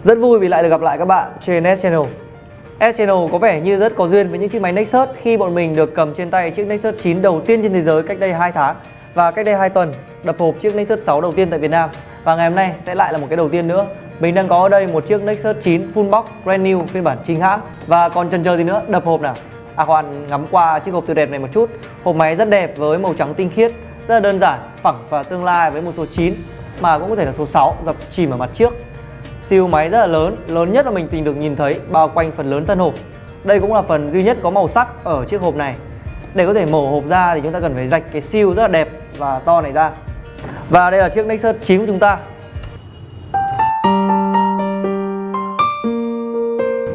Rất vui vì lại được gặp lại các bạn trên S Channel. S Channel có vẻ như rất có duyên với những chiếc máy Nexus khi bọn mình được cầm trên tay chiếc Nexus 9 đầu tiên trên thế giới cách đây 2 tháng và cách đây 2 tuần đập hộp chiếc Nexus 6 đầu tiên tại Việt Nam. Và ngày hôm nay sẽ lại là một cái đầu tiên nữa. Mình đang có ở đây một chiếc Nexus 9 full box brand new phiên bản chính hãng. Và còn chần chờ gì nữa, đập hộp nào. À khoan, ngắm qua chiếc hộp từ đẹp này một chút. Hộp máy rất đẹp với màu trắng tinh khiết, rất là đơn giản, phẳng và tương lai với một số 9 mà cũng có thể là số 6 dập chìm ở mặt trước. Siêu máy rất là lớn, lớn nhất mà mình từng được nhìn thấy, bao quanh phần lớn thân hộp. Đây cũng là phần duy nhất có màu sắc ở chiếc hộp này. Để có thể mở hộp ra thì chúng ta cần phải rạch cái siêu rất là đẹp và to này ra. Và đây là chiếc Nexus 9 của chúng ta.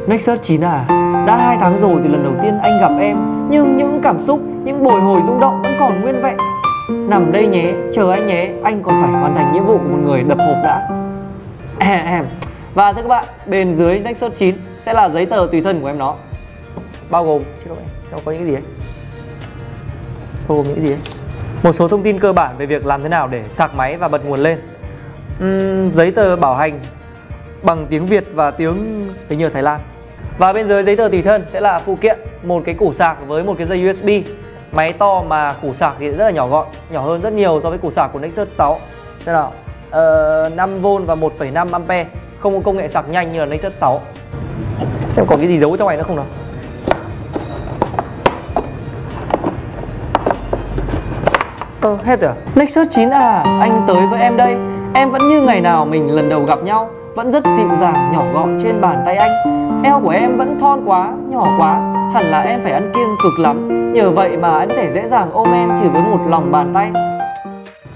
Nexus 9 à, đã 2 tháng rồi từ lần đầu tiên anh gặp em, nhưng những cảm xúc, những bồi hồi rung động vẫn còn nguyên vẹn. Nằm đây nhé, chờ anh nhé, anh còn phải hoàn thành nhiệm vụ của một người đập hộp đã. Và thưa các bạn, bên dưới Nexus 9 sẽ là giấy tờ tùy thân của em nó. Bao gồm, trong có những cái gì ấy? Bao gồm những cái gì ấy? Một số thông tin cơ bản về việc làm thế nào để sạc máy và bật nguồn lên. Giấy tờ bảo hành bằng tiếng Việt và tiếng hình như Thái Lan. Và bên dưới giấy tờ tùy thân sẽ là phụ kiện, một cái củ sạc với một cái dây USB. Máy to mà củ sạc thì rất là nhỏ gọn, nhỏ hơn rất nhiều so với củ sạc của Nexus 6. Xem nào, 5V và 1,5A, không có công nghệ sạc nhanh như là Nexus 6. Xem còn cái gì giấu trong này nữa không nào. Hết rồi à? Nexus 9 à, anh tới với em đây. Em vẫn như ngày nào mình lần đầu gặp nhau, vẫn rất dịu dàng, nhỏ gọn trên bàn tay anh. Eo của em vẫn thon quá, nhỏ quá, hẳn là em phải ăn kiêng cực lắm. Nhờ vậy mà anh có thể dễ dàng ôm em chỉ với một lòng bàn tay.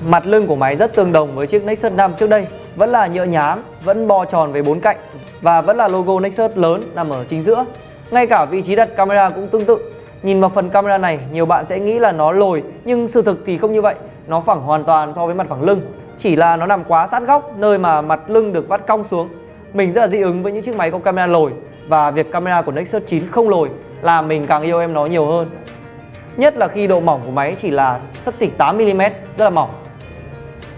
Mặt lưng của máy rất tương đồng với chiếc Nexus 5 trước đây. Vẫn là nhựa nhám, vẫn bo tròn với 4 cạnh và vẫn là logo Nexus lớn nằm ở chính giữa. Ngay cả vị trí đặt camera cũng tương tự. Nhìn vào phần camera này, nhiều bạn sẽ nghĩ là nó lồi, nhưng sự thực thì không như vậy. Nó phẳng hoàn toàn so với mặt phẳng lưng. Chỉ là nó nằm quá sát góc, nơi mà mặt lưng được vắt cong xuống. Mình rất là dị ứng với những chiếc máy có camera lồi. Và việc camera của Nexus 9 không lồi làm mình càng yêu em nó nhiều hơn. Nhất là khi độ mỏng của máy chỉ là xấp xỉ 8mm, rất là mỏng.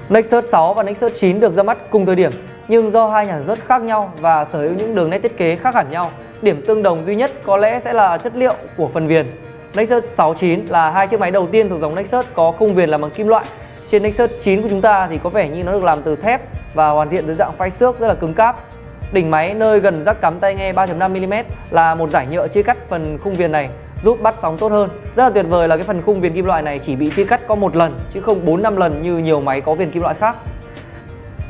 Nexus 6 và Nexus 9 được ra mắt cùng thời điểm, nhưng do hai nhà sản xuất khác nhau và sở hữu những đường nét thiết kế khác hẳn nhau, điểm tương đồng duy nhất có lẽ sẽ là chất liệu của phần viền. Nexus 69 là hai chiếc máy đầu tiên thuộc dòng Nexus có khung viền làm bằng kim loại. Trên Nexus 9 của chúng ta thì có vẻ như nó được làm từ thép và hoàn thiện dưới dạng phay xước rất là cứng cáp. Đỉnh máy nơi gần jack cắm tai nghe 3.5mm là một dải nhựa chia cắt phần khung viền này, giúp bắt sóng tốt hơn. Rất là tuyệt vời là cái phần khung viền kim loại này chỉ bị chia cắt có một lần chứ không 4-5 lần như nhiều máy có viền kim loại khác.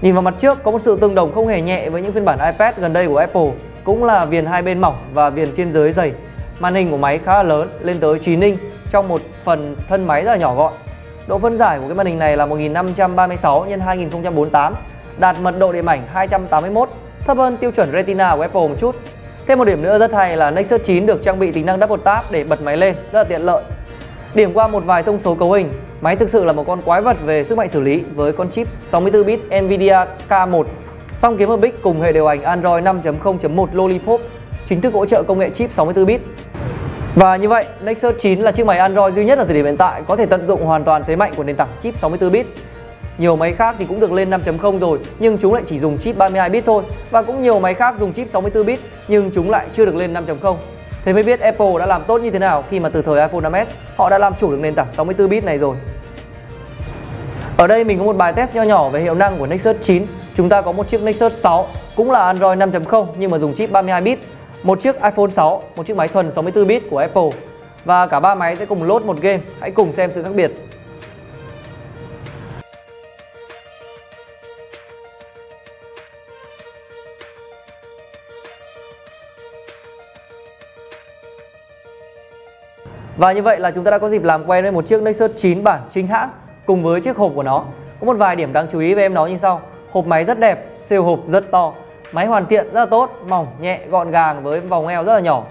Nhìn vào mặt trước có một sự tương đồng không hề nhẹ với những phiên bản iPad gần đây của Apple, cũng là viền hai bên mỏng và viền trên dưới dày. Màn hình của máy khá là lớn, lên tới 9 inch trong một phần thân máy rất là nhỏ gọn. Độ phân giải của cái màn hình này là 1536 x 2048, đạt mật độ điểm ảnh 281, thấp hơn tiêu chuẩn Retina của Apple một chút. Thêm một điểm nữa rất hay là Nexus 9 được trang bị tính năng Double Tap để bật máy lên, rất là tiện lợi. Điểm qua một vài thông số cấu hình, máy thực sự là một con quái vật về sức mạnh xử lý với con chip 64bit Nvidia K1, song kiếm hợp bích cùng hệ điều hành Android 5.0.1 Lollipop, chính thức hỗ trợ công nghệ chip 64bit. Và như vậy, Nexus 9 là chiếc máy Android duy nhất ở thời điểm hiện tại có thể tận dụng hoàn toàn thế mạnh của nền tảng chip 64bit. Nhiều máy khác thì cũng được lên 5.0 rồi, nhưng chúng lại chỉ dùng chip 32bit thôi. Và cũng nhiều máy khác dùng chip 64bit, nhưng chúng lại chưa được lên 5.0. Thế mới biết Apple đã làm tốt như thế nào khi mà từ thời iPhone 5s họ đã làm chủ được nền tảng 64bit này rồi. Ở đây mình có một bài test nho nhỏ về hiệu năng của Nexus 9. Chúng ta có một chiếc Nexus 6 cũng là Android 5.0 nhưng mà dùng chip 32bit, một chiếc iPhone 6, một chiếc máy thuần 64bit của Apple. Và cả ba máy sẽ cùng load một game. Hãy cùng xem sự khác biệt. Và như vậy là chúng ta đã có dịp làm quen với một chiếc Nexus 9 bản chính hãng cùng với chiếc hộp của nó. Có một vài điểm đáng chú ý về em nó như sau. Hộp máy rất đẹp, siêu hộp rất to. Máy hoàn thiện rất là tốt, mỏng, nhẹ, gọn gàng với vòng eo rất là nhỏ.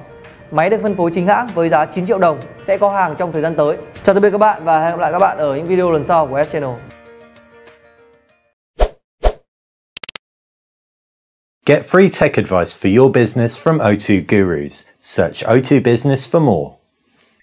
Máy được phân phối chính hãng với giá 9 triệu đồng, sẽ có hàng trong thời gian tới. Chào tạm biệt các bạn và hẹn gặp lại các bạn ở những video lần sau của S Channel. Get free tech advice for your business from O2 Gurus. Search O2 Business for more.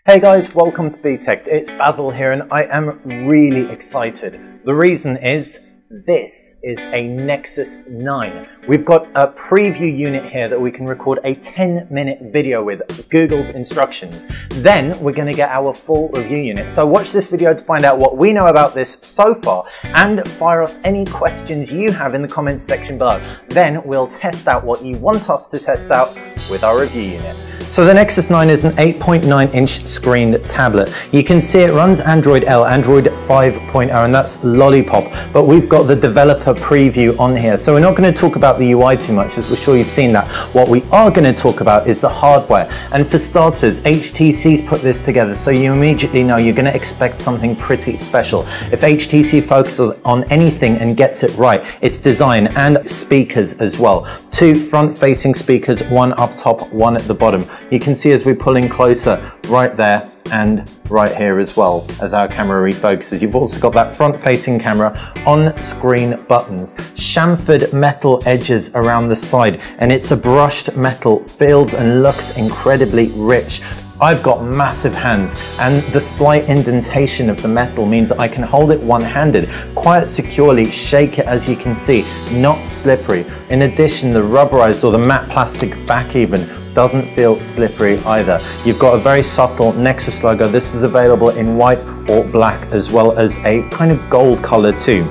Hey guys, welcome to BTech. It's Basil here and I am really excited. The reason is This is a Nexus 9. We've got a preview unit here that we can record a 10-minute video with Google's instructions. Then we're going to get our full review unit. So watch this video to find out what we know about this so far and fire us any questions you have in the comments section below. Then we'll test out what you want us to test out with our review unit. So the Nexus 9 is an 8.9-inch screened tablet. You can see it runs Android L, Android 5.0, and that's Lollipop, but we've got the developer preview on here. So we're not going to talk about the UI too much, as we're sure you've seen that. What we are going to talk about is the hardware. And for starters, HTC's put this together, so you immediately know you're going to expect something pretty special. If HTC focuses on anything and gets it right, it's design and speakers as well. 2 front-facing speakers, one up top, one at the bottom. You can see as we pull in closer, right there and right here as well, as our camera refocuses. You've also got that front-facing camera, on-screen buttons, chamfered metal edges around the side, and it's a brushed metal, feels and looks incredibly rich. I've got massive hands, and the slight indentation of the metal means that I can hold it one-handed, quite securely, shake it as you can see, not slippery. In addition, the rubberized or the matte plastic back even doesn't feel slippery either. You've got a very subtle Nexus logo. This is available in white or black, as well as a kind of gold color too.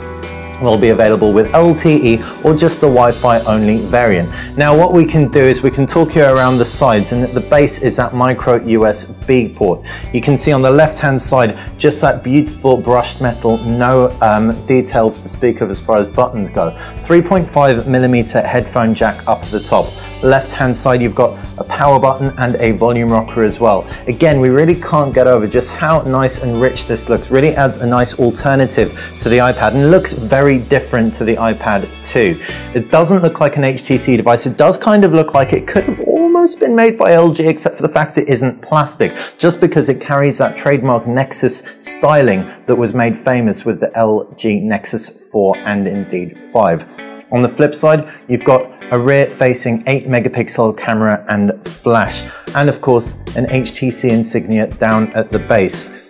Will be available with LTE or just the Wi-Fi only variant. Now what we can do is we can talk you around the sides, and at the base is that micro USB port. You can see on the left hand side just that beautiful brushed metal, no details to speak of as far as buttons go. 3.5mm headphone jack up at the top. Left hand side you've got a power button and a volume rocker as well. Again, we really can't get over just how nice and rich this looks. Really adds a nice alternative to the iPad and looks very different to the iPad 2. It doesn't look like an HTC device. It does kind of look like it could have almost been made by LG, except for the fact it isn't plastic, just because it carries that trademark Nexus styling that was made famous with the LG Nexus 4 and indeed 5. On the flip side, you've got a rear-facing 8-megapixel camera and flash, and of course an HTC insignia down at the base.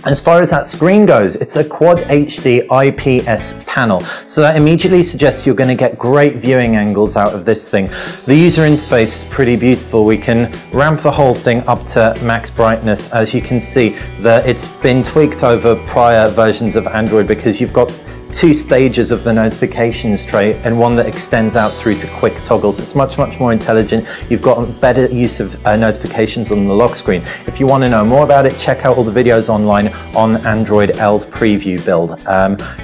As far as that screen goes, it's a Quad HD IPS panel, so that immediately suggests you're going to get great viewing angles out of this thing. The user interface is pretty beautiful. We can ramp the whole thing up to max brightness. As you can see, that it's been tweaked over prior versions of Android, because you've got 2 stages of the notifications tray and one that extends out through to quick toggles. It's much more intelligent. You've got better use of notifications on the lock screen. If you want to know more about it, check out all the videos online on Android L's preview build.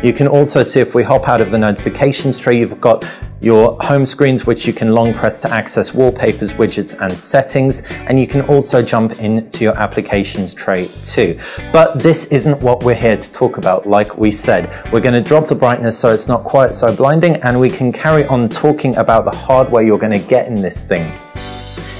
You can also see, if we hop out of the notifications tray, you've got your home screens, which you can long press to access wallpapers, widgets and settings, and you can also jump into your applications tray too. But this isn't what we're here to talk about. Like we said, we're going to drop the brightness so it's not quite so blinding, and we can carry on talking about the hardware you're going to get in this thing.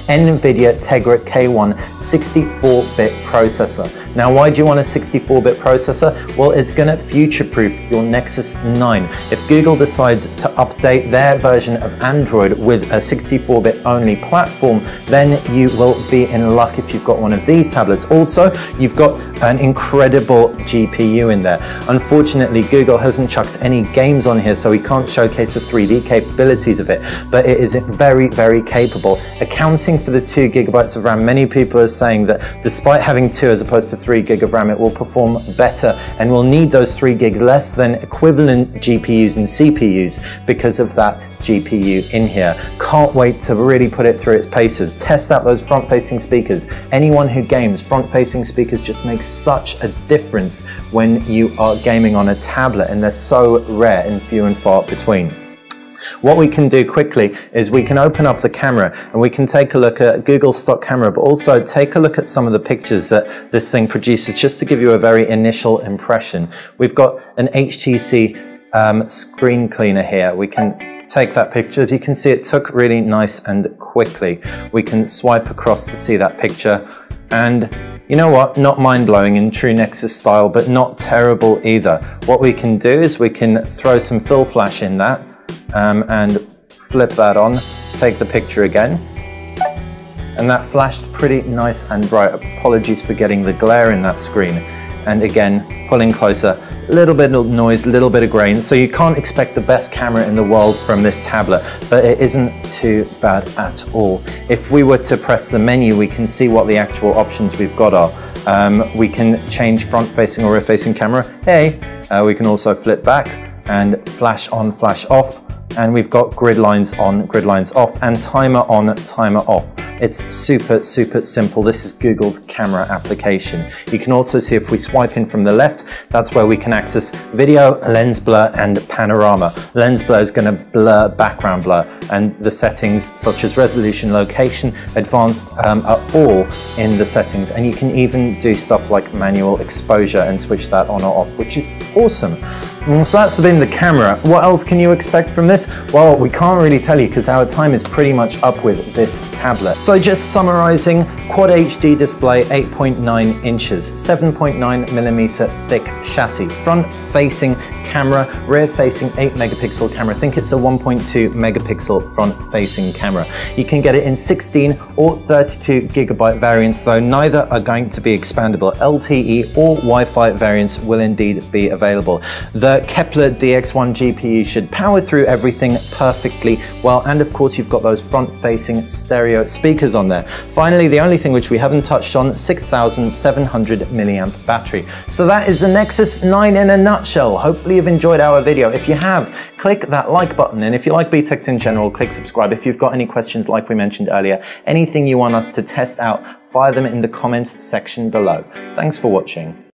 NVIDIA Tegra K1 64-bit processor. Now, why do you want a 64-bit processor? Well, it's going to future-proof your Nexus 9. If Google decides to update their version of Android with a 64-bit only platform, then you will be in luck if you've got one of these tablets. Also, you've got an incredible GPU in there. Unfortunately, Google hasn't chucked any games on here, so we can't showcase the 3D capabilities of it, but it is very capable. Accounting for the 2 gigabytes of RAM, many people are saying that despite having 2 as opposed to 3 gig of RAM, it will perform better and will need those 3 gigs less than equivalent GPUs and CPUs because of that GPU in here. Can't wait to really put it through its paces. Test out those front-facing speakers. Anyone who games, front-facing speakers just make such a difference when you are gaming on a tablet, and they're so rare and few and far between. What we can do quickly is we can open up the camera and we can take a look at Google's stock camera, but also take a look at some of the pictures that this thing produces, just to give you a very initial impression. We've got an HTC screen cleaner here. We can take that picture. As you can see, it took really nice and quickly. We can swipe across to see that picture, and you know what, not mind-blowing in true Nexus style, but not terrible either. What we can do is we can throw some fill flash in that, and flip that on, take the picture again, and that flashed pretty nice and bright. Apologies for getting the glare in that screen. and again, pulling closer, a little bit of noise, a little bit of grain. So you can't expect the best camera in the world from this tablet, but it isn't too bad at all. If we were to press the menu, we can see what the actual options we've got are. We can change front-facing or rear-facing camera. Hey, we can also flip back and flash on, flash off. And we've got grid lines on, grid lines off, and timer on, timer off. It's super, super simple. This is Google's camera application. You can also see if we swipe in from the left, that's where we can access video, lens blur, and panorama. Lens blur is going to blur background blur, and the settings such as resolution, location, advanced are all in the settings. And you can even do stuff like manual exposure and switch that on or off, which is awesome. So that's been the camera. What else can you expect from this? Well, we can't really tell you because our time is pretty much up with this tablet. So just summarizing, Quad HD display, 8.9 inches, 7.9mm thick chassis, front-facing camera, rear-facing 8-megapixel camera. I think it's a 1.2-megapixel front-facing camera. You can get it in 16 or 32GB variants, though neither are going to be expandable. LTE or Wi-Fi variants will indeed be available. The Kepler DX1 GPU should power through everything perfectly well, and of course you've got those front-facing stereo speakers on there. Finally, the only thing which we haven't touched on, 6,700 milliamp battery. So that is the Nexus 9 in a nutshell. Hopefully you've enjoyed our video. If you have, click that like button, and if you like BTech in general, click subscribe. If you've got any questions like we mentioned earlier, anything you want us to test out, fire them in the comments section below. Thanks for watching.